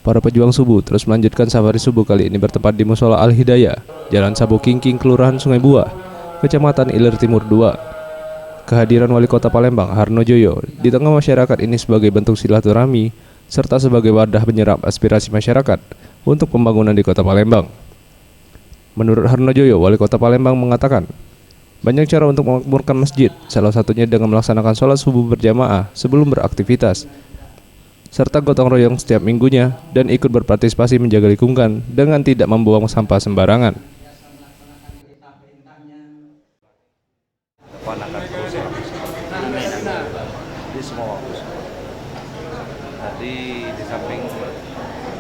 Para pejuang subuh terus melanjutkan safari subuh kali ini bertempat di Musola Al-Hidayah, Jalan Sabu Kingking, Kelurahan Sungai Buah, Kecamatan Ilir Timur 2. Kehadiran Wali Kota Palembang, Harno Joyo, di tengah masyarakat ini sebagai bentuk silaturahmi, serta sebagai wadah menyerap aspirasi masyarakat untuk pembangunan di Kota Palembang. Menurut Harno Joyo, Wali Kota Palembang mengatakan, banyak cara untuk memakmurkan masjid, salah satunya dengan melaksanakan sholat subuh berjamaah sebelum beraktivitas, serta gotong royong setiap minggunya dan ikut berpartisipasi menjaga lingkungan dengan tidak membuang sampah sembarangan. Di semua waktu. Jadi di samping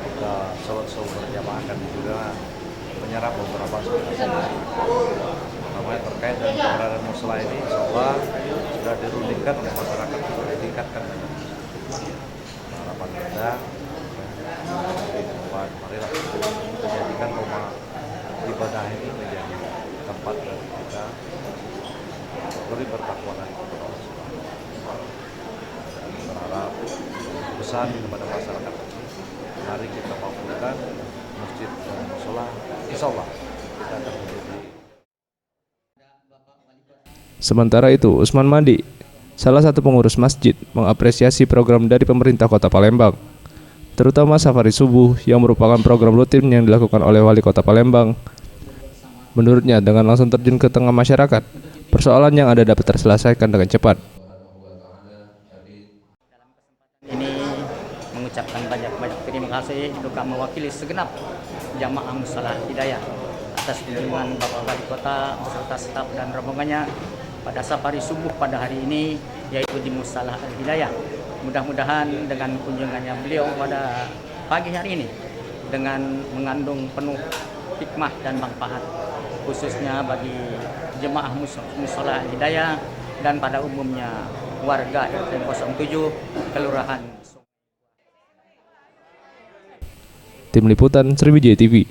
kita sholat subuh berjamaah kan juga menyerap beberapa aspirasi. Namanya terkait dengan keberadaan musola ini, insya Allah sudah dirundingkan oleh masyarakat untuk ditingkatkan. Harapan kita di tempat marilah kita jadikan rumah ibadah ini menjadi tempat dari kita beri bertakwa kepada Allah. Berharap besar kepada masyarakat ini, mari kita makmurkan masjid dan musola. Insya Allah kita akan menjadi. Sementara itu, Usman Mandi, salah satu pengurus masjid, mengapresiasi program dari pemerintah Kota Palembang, terutama safari subuh yang merupakan program rutin yang dilakukan oleh Wali Kota Palembang. Menurutnya, dengan langsung terjun ke tengah masyarakat, persoalan yang ada dapat terselesaikan dengan cepat. Ini mengucapkan banyak terima kasih juga mewakili segenap jamaah Musola Hidayah atas dukungan Bapak Wali Kota beserta staf dan rombongannya pada safari subuh pada hari ini, yaitu di Musola Al-Hidayah. Mudah-mudahan dengan kunjungannya beliau pada pagi hari ini dengan mengandung penuh hikmah dan manfaat, khususnya bagi jemaah Musola Al-Hidayah dan pada umumnya warga RT 07 Kelurahan. Tim Liputan Sriwijaya TV.